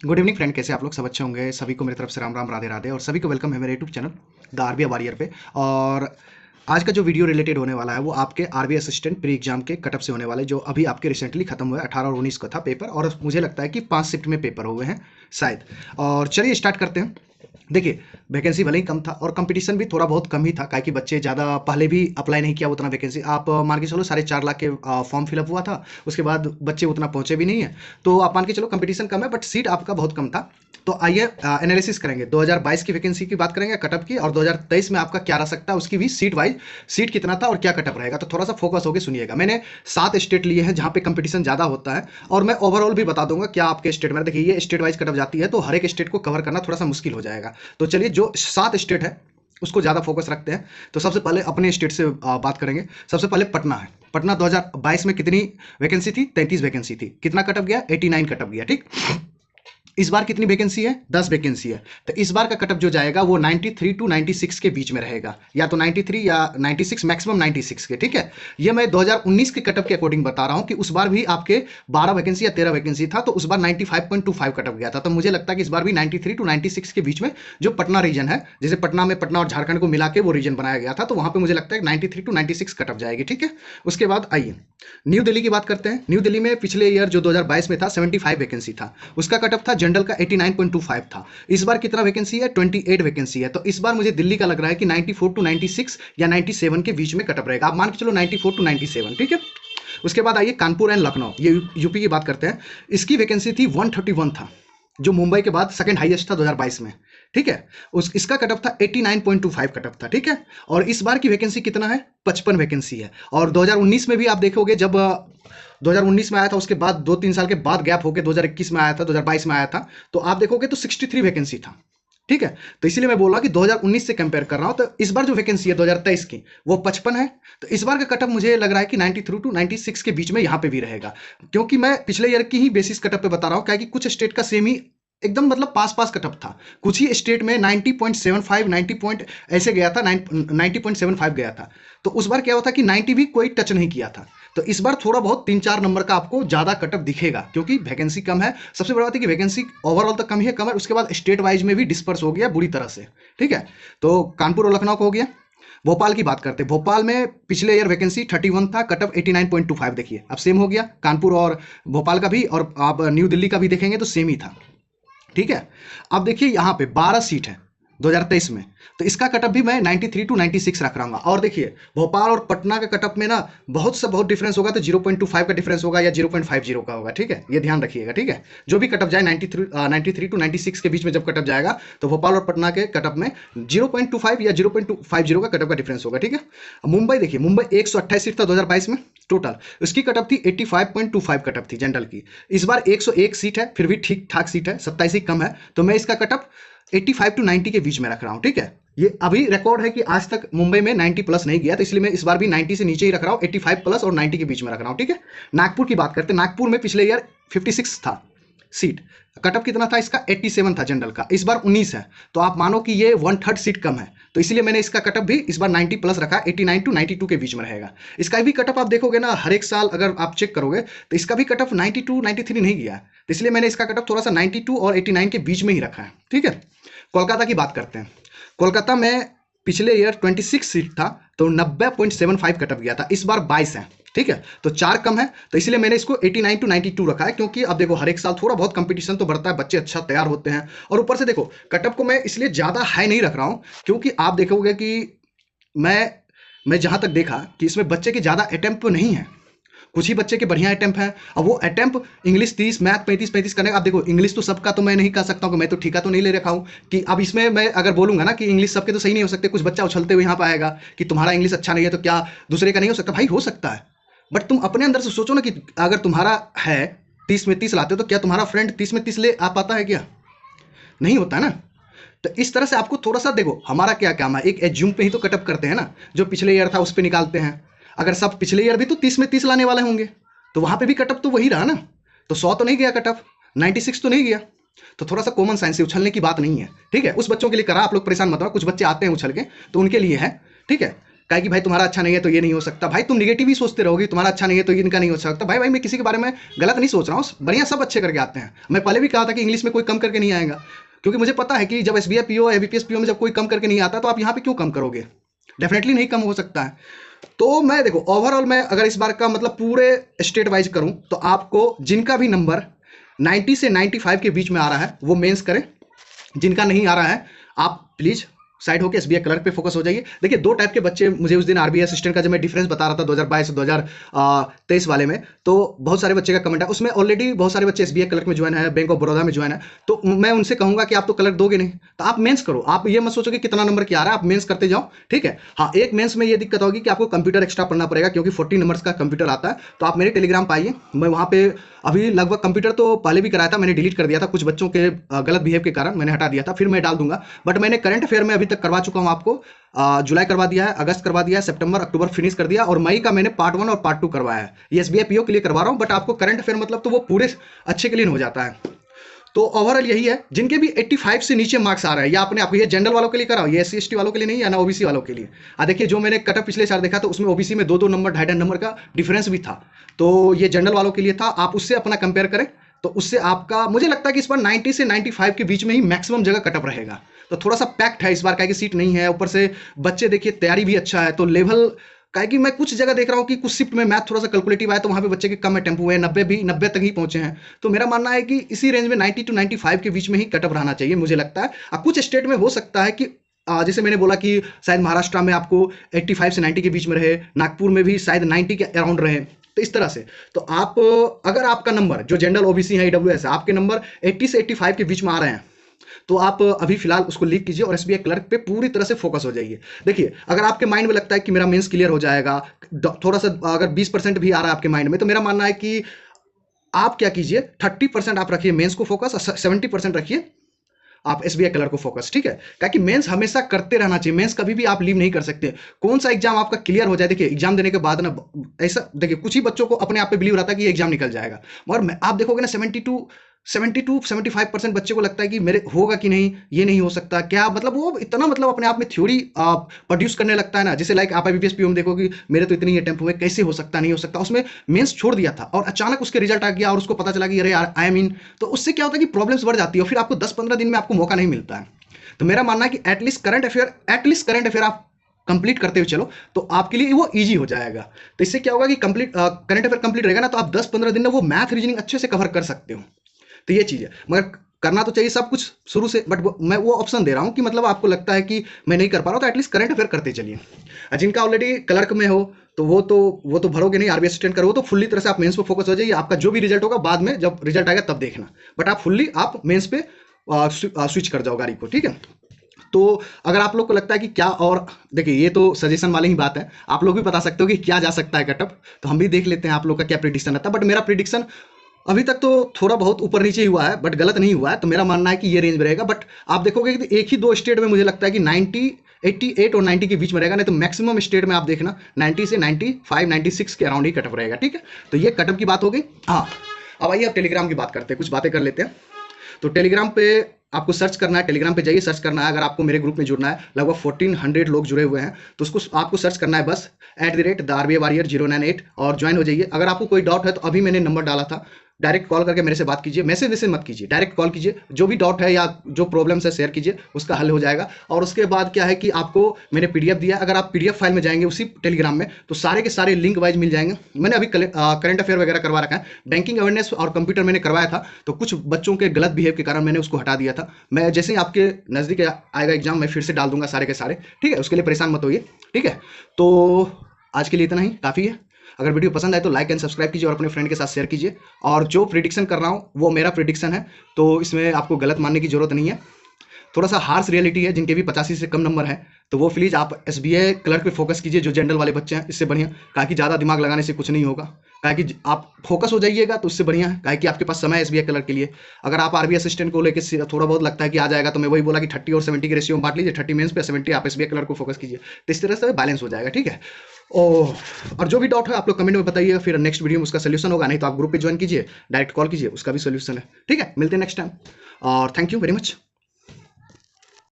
Good evening friend, कैसे आप लोग? सब अच्छे होंगे। सभी को मेरी तरफ से राम राम, राधे राधे, और सभी को वेलकम है मेरे YouTube channel the RBI warrior पे। और आज का जो वीडियो रिलेटेड होने वाला है वो आपके आरबीआई असिस्टेंट प्री एग्जाम के कटअप से होने वाले, जो अभी आपके रिसेंटली खत्म हुआ है। 18 और 19 का था पेपर, और मुझे लगता है कि 5 शिफ्ट में पेपर हुए हैं शायद। और चलिए स्टार्ट करते हैं। देखिए, वैकेंसी भले ही कम था और कंपटीशन भी थोड़ा बहुत कम ही था, काहे कि बच्चे ज़्यादा पहले भी अप्लाई नहीं किया उतना वैकेंसी। आप मान के चलो 4.5 लाख के फॉर्म फिलअप हुआ था, उसके बाद बच्चे उतना पहुंचे भी नहीं है। तो आप मान के चलो कंपटीशन कम है, बट सीट आपका बहुत कम था। तो आइए एनालिसिस करेंगे, 2022 की वैकेंसी की बात करेंगे कटअप की, और 2023 में आपका क्या रह सकता है उसकी भी सीट वाइज, सीट कितना था और क्या कटअप रहेगा। तो थोड़ा सा फोकस होकर सुनिएगा। मैंने 7 स्टेट लिए हैं जहाँ पे कंपटीशन ज़्यादा होता है, और मैं ओवरऑल भी बता दूंगा क्या आपके स्टेट में। देखिए, ये स्टेट वाइज कटअप जाती है, तो हर एक स्टेट को कवर करना थोड़ा सा मुश्किल हो जाएगा। तो चलिए, जो 7 स्टेट है उसको ज़्यादा फोकस रखते हैं। तो सबसे पहले अपने स्टेट से बात करेंगे। सबसे पहले पटना है। पटना 2022 में कितनी वैकेंसी थी? 33 वैकेंसी थी। कितना कटअप गया? 89 कटअप गया। ठीक। इस बार कितनी वैकेंसी है? 10 वैकेंसी है। तो इस बार का कटअप जो जाएगा वो 93 टू 96 के बीच में रहेगा, या तो 93 या 96, मैक्सिमम 96 के। ठीक है। ये मैं 2019 के कटअप के अकॉर्डिंग बता रहा हूं कि उस बार भी आपके 12 वैकेंसी या 13 वैकेंसी था, तो उस बार 95.25 कटअप गया था। तो मुझे लगता है कि इस बार भी 93 टू 96 के बीच में जो पटना रीजन है, जैसे पटना में पटना और झारखंड को मिला के वो रीजन बनाया गया था, तो वहां पे मुझे लगता है 93 टू 96 कटअप जाएगी। ठीक है। उसके बाद आइए न्यू दिल्ली की बात करते हैं। न्यू दिल्ली में पिछले ईयर जो 2022 में था 75 वैकेंसी था, उसका कटअप था जनरल का 89.25 था। इस बार कितना वैकेंसी है? 28 वैकेंसी है। तो इस बार मुझे दिल्ली का लग रहा है कि 94 टू 96 या 97 के बीच में कटअप रहेगा। आप मान के चलो 94 टू 97। ठीक है। उसके बाद आइए कानपुर एंड लखनऊ, ये यूपी की बात करते हैं। इसकी वैकेंसी थी 131 था, जो मुंबई के बाद सेकंड हाईएस्ट था 2022 में। ठीक है। उस इसका कटअप था 89.25 कटअप था। ठीक है। और इस बार की वैकेंसी कितना है? 55 वैकेंसी है। और 2019 में भी आप देखोगे, जब 2019 में आया था, उसके बाद 2-3 साल के बाद गैप होकर 2021 में आया था, 2022 में आया था, तो आप देखोगे तो 63 वैकेंसी था। ठीक है। तो इसीलिए मैं बोल रहा हूं कि 2019 से कंपेयर कर रहा हूं, तो इस बार जो वैकेंसी है 2023 की वो 55 है। तो इस बार का कटअप मुझे लग रहा है कि 93 टू 96 के बीच में यहां पे भी रहेगा, क्योंकि मैं पिछले ईयर की ही बेसिस कटअप पे बता रहा हूं, क्या कि कुछ स्टेट का सेम ही एकदम मतलब पास पास कटअप था। कुछ ही स्टेट में 90.75, 90 पॉइंट ऐसे गया था, 90.75 गया था। तो उस बार क्या हुआ था कि 90 भी कोई टच नहीं किया था। तो इस बार थोड़ा बहुत 3-4 नंबर का आपको ज्यादा कटअप दिखेगा, क्योंकि वैकेंसी कम है। सबसे बड़ी बात है कि वैकेंसी ओवरऑल तो कम ही है, कम है, उसके बाद स्टेट वाइज में भी डिस्पर्स हो गया बुरी तरह से। ठीक है। तो कानपुर और लखनऊ को हो गया। भोपाल की बात करते हैं। भोपाल में पिछले ईयर वैकेंसी 31 था, कटअप 89.25। देखिए, अब सेम हो गया कानपुर और भोपाल का भी, और आप न्यू दिल्ली का भी देखेंगे तो सेम ही था। ठीक है। अब देखिए, यहाँ पे 12 सीट है 2023 में, तो इसका कटअप भी मैं 93 टू 96 रख रहा हूँ। और देखिए, भोपाल और पटना के कटअप में ना बहुत डिफरेंस होगा, तो 0.25 का डिफरेंस होगा या 0.50 का होगा। ठीक है, ये ध्यान रखिएगा। ठीक है। जो भी कटअप जाए 93 टू 96 के बीच में जब कटअप जाएगा, तो भोपाल और पटना के कटअप में 0.25 या 0.250 का कटअप का डिफरेंस होगा। ठीक है। मुंबई देखिए, मुंबई 128 सीट था 2022 में टोटल, उसकी कटअप थी 85.25 कटअप थी जनरल की। इस बार 101 सीट है, फिर भी ठीक ठाक सीट है, 27 ही कम है, तो मैं इसका कटअप 85 टू 90 के बीच में रख रहा हूं। ठीक है। ये अभी रिकॉर्ड है कि आज तक मुंबई में 90 प्लस नहीं गया, तो इसलिए मैं इस बार भी 90 से नीचे ही रख रहा हूं, 85 प्लस और 90 के बीच में रख रहा हूं। ठीक है। नागपुर की बात करते हैं। नागपुर में पिछले ईयर 56 था सीट, कटअप कितना था इसका? 87 था जनरल का, इस बार 19 है। तो आप मानो कि ये 1/3 सीट कम है, तो इसीलिए मैंने इसका कटअप भी इस बार 90 प्लस रखा, 89 टू 92 के बीच में रहेगा। इसका भी कटअप आप देखोगे ना, हर एक साल अगर आप चेक करोगे तो इसका भी कटअप 92 93 नहीं गया है, तो इसलिए मैंने इसका कटअप थोड़ा सा 92 और 89 के बीच में ही रखा है। ठीक है। कोलकाता की बात करते हैं। कोलकाता में पिछले ईयर 26 सीट था, तो 90.75 कटअप गया था, इस बार 22 है। ठीक है। तो 4 कम है, तो इसलिए मैंने इसको 89 टू 92 रखा है, क्योंकि अब देखो हर एक साल थोड़ा बहुत कंपटीशन तो बढ़ता है, बच्चे अच्छा तैयार होते हैं, और ऊपर से देखो कटअप को मैं इसलिए ज्यादा हाई नहीं रख रहा हूं, क्योंकि आप देखोगे कि मैं मैं जहां तक देखा कि इसमें बच्चे के ज्यादा अटेम्प्ट नहीं है, कुछ ही बच्चे के बढ़िया अटेम्प्ट हैं। अब वो अटेम्प्ट इंग्लिश 30, मैथ 35 करने का। अब देखो, इंग्लिश तो सबका तो मैं नहीं कह सकता हूँ कि मैं तो ठीका तो नहीं ले रखा हूँ, कि अब इसमें मैं अगर बोलूंगा ना कि इंग्लिश सबके तो सही नहीं हो सकते, कुछ बच्चा उछलते हुए यहाँ पे आएगा कि तुम्हारा इंग्लिश अच्छा नहीं है, तो क्या दूसरे का नहीं हो सकता? भाई हो सकता है, बट तुम अपने अंदर से सोचो ना कि अगर तुम्हारा है 30 में 30 लाते हो, तो क्या तुम्हारा फ्रेंड 30 में 30 ले आ पाता है? क्या नहीं होता है ना। तो इस तरह से आपको थोड़ा सा देखो, हमारा क्या काम है, एक एज्यूम पे ही तो कटअप करते हैं ना, जो पिछले ईयर था उस पर निकालते हैं। अगर सब पिछले ईयर भी तो 30 में 30 लाने वाले होंगे, तो वहां पे भी कटअप तो वही रहा ना, तो 100 तो नहीं गया कटअप, 96 तो नहीं गया। तो थोड़ा सा कॉमन सेंस से, उछलने की बात नहीं है। ठीक है। उस बच्चों के लिए करा, आप लोग परेशान मत हो, कुछ बच्चे आते हैं उछल के, तो उनके लिए है। ठीक है। कहा कि भाई तुम्हारा अच्छा नहीं है तो ये नहीं हो सकता, भाई तुम निगेटिव ही सोचते रहोगे, तुम्हारा अच्छा नहीं है तो इनका नहीं हो सकता। भाई मैं किसी के बारे में गलत नहीं सोच रहा हूँ, बढ़िया सब अच्छे करके आते हैं। मैं पहले भी कहा था कि इंग्लिश में कोई कम करके नहीं आएगा, क्योंकि मुझे पता है कि जब एसबीआई पीओ एबीपीएस पीओ में जब कोई कम करके नहीं आता तो आप यहाँ पे क्यों कम करोगे, डेफिनेटली नहीं कम हो सकता है। तो मैं देखो ओवरऑल मैं अगर इस बार का मतलब पूरे स्टेट वाइज करूं तो आपको जिनका भी नंबर 90 से 95 के बीच में आ रहा है वो मेंस करें, जिनका नहीं आ रहा है आप प्लीज साइड होकर एसबीआई क्लर्क पे फोकस हो जाइए। देखिए दो टाइप के बच्चे, मुझे उस दिन आरबीआई असिस्टेंट का जब मैं डिफरेंस बता रहा था 2022 से 2023 वाले में, तो बहुत सारे बच्चे का कमेंट है, उसमें ऑलरेडी बहुत सारे बच्चे एसबीआई क्लर्क में ज्वाइन है, बैंक ऑफ बड़ौदा में ज्वाइन है। तो मैं उनसे कहूंगा कि आप तो क्लर्क दोगे नहीं, तो आप मेंस करो, आप ये मत सोचो कि कितना नंबर क्या आ रहा है, आप मेंस करते जाओ, ठीक है। हाँ, एक मेंस में ये दिक्कत होगी कि आपको कंप्यूटर एक्स्ट्रा पढ़ना पड़ेगा, क्योंकि 40 नंबर्स का कंप्यूटर आता है। तो आप मेरे टेलीग्राम पर आइए, मैं वहाँ पे अभी लगभग कंप्यूटर तो पहले भी कराया था, मैंने डिलीट कर दिया था कुछ बच्चों के गलत बिहेव के कारण, मैंने हटा दिया था, फिर मैं डाल दूंगा। बट मैंने करंट अफेयर में अभी तक करवा चुका हूँ आपको, जुलाई करवा दिया है, अगस्त करवा दिया है, सितंबर अक्टूबर फिनिश कर दिया, और मई का मैंने पार्ट 1 और पार्ट 2 करवाया है। ये एसबीआई पीओ के लिए करवा रहा हूँ, बट आपको करंट अफेयर मतलब तो वो पूरे अच्छे के लिए हो जाता है। तो ओवरऑल यही है, जिनके भी 85 से नीचे मार्क्स आ रहा है, या आपने आपको ये जनरल वालों के लिए करा, ये SC ST वालों के लिए नहीं, या ना ओबीसी वालों के लिए। देखिए जो मैंने कटअप पिछले साल देखा तो उसमें ओबीसी में 2-2 नंबर 2.5 नंबर का डिफरेंस भी था, तो ये जनरल वालों के लिए था। आप उससे अपना कंपेयर करें तो उससे आपका मुझे लगता है कि इस बार 90 से 95 के बीच में ही मैक्सिमम जगह कटअप रहेगा। तो थोड़ा सा पैक्ट है इस बार, क्या कि सीट नहीं है, ऊपर से बच्चे देखिए तैयारी भी अच्छा है, तो लेवल क्या कि मैं कुछ जगह देख रहा हूँ कि कुछ शिफ्ट में मैथ थोड़ा सा कैलकुलेटिव आया तो वहाँ पे बच्चे के कम है, टेम्पो है 90 तक ही पहुंचे हैं। तो मेरा मानना है कि इसी रेंज में 90 to 95 के बीच में ही कटअप रहना चाहिए मुझे लगता है। कुछ स्टेट में हो सकता है कि जैसे मैंने बोला कि शायद महाराष्ट्र में आपको 85 से 90 के बीच में रहे, नागपुर में भी शायद 90 के अराउंड रहे, तो इस तरह से। तो आप अगर आपका नंबर जो जनरल ओबीसी है ईडब्ल्यूएस है, आपके नंबर 80 से 85 के बीच में आ रहे हैं, तो आप अभी फिलहाल उसको लीक कीजिए और एसबीआई क्लर्क पे पूरी तरह से फोकस हो जाइए। देखिए अगर आपके माइंड में लगता है कि मेरा मेंस क्लियर हो जाएगा, थोड़ा सा अगर 20% भी आ रहा है आपके माइंड में, तो मेरा मानना है कि आप क्या कीजिए, 30% आप रखिए मेंस को फोकस, और 70% रखिए आप एसबीआई क्लर्क को फोकस, ठीक है। क्योंकि मेंस हमेशा करते रहना चाहिए, मेंस कभी भी आप लीव नहीं कर सकते। कौन सा एग्जाम आपका क्लियर हो जाए, देखिए एग्जाम देने के बाद ना ऐसा देखिए कुछ ही बच्चों को अपने आप पे बिलीव रहता है कि ये एग्जाम निकल जाएगा, मगर आप देखोगे ना 75% बच्चे को लगता है कि मेरे होगा कि नहीं, ये नहीं हो सकता क्या, मतलब वो इतना मतलब अपने आप में थ्योरी प्रोड्यूस करने लगता है ना। जैसे लाइक आप आईबीपीएस पीओ में देखोगे मेरे तो इतनी अटेम्प्ट हुए, कैसे हो सकता, नहीं हो सकता, उसमें मेंस छोड़ दिया था और अचानक उसके रिजल्ट आ गया और उसको पता चला कि अरे यार आई एम इन, तो उससे क्या होता है कि प्रॉब्लम्स बढ़ जाती है और फिर आपको 10-15 दिन में आपको मौका नहीं मिलता है। तो मेरा मानना है कि एटलीस्ट करंट अफेयर आप कंप्लीट करते हुए चलो, तो आपके लिए वो इजी हो जाएगा। तो इससे क्या होगा कि कंप्लीट करंट अफेयर कंप्लीट रहेगा ना, तो आप 10-15 दिन में वो मैथ रीजनिंग अच्छे से कवर कर सकते हो। तो ये चीज़ है, मगर करना तो चाहिए सब कुछ शुरू से, बट मैं वो ऑप्शन दे रहा हूँ कि मतलब आपको लगता है कि मैं नहीं कर पा रहा हूँ, तो एटलीस्ट करंट अफेयर करते चलिए। जिनका ऑलरेडी क्लर्क में हो तो वो तो भरोगे नहीं, आरबीआई असिस्टेंट करो तो फुल्ली तरह से आप मेंस पे फोकस हो जाइए। आपका जो भी रिजल्ट होगा बाद में जब रिजल्ट आएगा तब देखना, बट आप फुल्ली आप मेंस पे स्विच कर जाओ गाड़ी को, ठीक है। तो अगर आप लोग को लगता है कि क्या, और देखिए ये तो सजेशन वाली ही बात है, आप लोग भी बता सकते हो कि क्या जा सकता है कटअप, तो हम भी देख लेते हैं आप लोग का क्या प्रिडिक्शन आता है। बट मेरा प्रिडिक्शन अभी तक तो थोड़ा बहुत ऊपर नीचे ही हुआ है, बट गलत नहीं हुआ है, तो मेरा मानना है कि ये रेंज में रहेगा। बट आप देखोगे कि एक ही 2 स्टेट में मुझे लगता है कि 88 और 90 के बीच में रहेगा, नहीं तो मैक्सिमम स्टेट में आप देखना 90 से 95 96 के अराउंड ही कटअप रहेगा, ठीक है। तो ये कटअप की बात हो गई। हाँ, अब आइए आप टेलीग्राम की बात करते हैं, कुछ बातें कर लेते हैं। तो टेलीग्राम पे आपको सर्च करना है, टेलीग्राम पे जाइए, सर्च करना है। अगर आपको मेरे ग्रुप में जुड़ना है, लगभग 1400 लोग जुड़े हुए हैं, तो उसको आपको सर्च करना है बस @RBI-Warrior098 और ज्वाइन हो जाइए। अगर आपको कोई डाउट है तो अभी मैंने नंबर डाला था, डायरेक्ट कॉल करके मेरे से बात कीजिए, मैसेज मत कीजिए, डायरेक्ट कॉल कीजिए, जो भी डाउट है या जो प्रॉब्लम्स है शेयर कीजिए, उसका हल हो जाएगा। और उसके बाद क्या है कि आपको मैंने पीडीएफ दिया, अगर आप पीडीएफ फाइल में जाएंगे उसी टेलीग्राम में तो सारे के सारे लिंक वाइज मिल जाएंगे। मैंने अभी करंट अफेयर वगैरह करवा रखा है, बैंकिंग अवेयरनेस और कंप्यूटर मैंने करवाया था, तो कुछ बच्चों के गलत बिहेव के कारण मैंने उसको हटा दिया था। मैं जैसे ही आपके नज़दीक आएगा एग्जाम, मैं फिर से डाल दूंगा सारे के सारे, ठीक है। उसके लिए परेशान मत होइए, ठीक है। तो आज के लिए इतना ही काफ़ी है। अगर वीडियो पसंद आए तो लाइक एंड सब्सक्राइब कीजिए और अपने फ्रेंड के साथ शेयर कीजिए। और जो प्रिडिक्शन कर रहा हूँ वो मेरा प्रिडिक्शन है, तो इसमें आपको गलत मानने की जरूरत नहीं है। थोड़ा सा हार्श रियलिटी है, जिनके भी 85 से कम नंबर है तो वो प्लीज़ आप एसबीआई क्लर्क पे फोकस कीजिए, जो जनरल वाले बच्चे हैं, इससे बढ़िया। कहा कि ज़्यादा दिमाग लगाने से कुछ नहीं होगा, कहा कि आप फोकस हो जाइएगा तो उससे बढ़िया है, कहा कि आपके पास समय है एसबीआई क्लर्क के लिए। अगर आप आरबीआई असिस्टेंट को लेकर थोड़ा बहुत लगता है कि आ जाएगा, तो मैं वही बोला कि 30 और 70 के रेशियो में बांट लीजिए, 30 मेंस पे 70 आप एसबीआई क्लर्क को फोकस कीजिए, तो इस तरह से बैलेंस हो जाएगा, ठीक है। और जो भी डाउट है आप लोग कमेंट में बताइएगा, फिर नेक्स्ट वीडियो में उसका सोल्यूशन होगा, नहीं तो आप ग्रुप पे ज्वाइन कीजिए, डायरेक्ट कॉल कीजिए, उसका भी सोल्यूशन है, ठीक है। मिलते हैं नेक्स्ट टाइम और थैंक यू वेरी मच।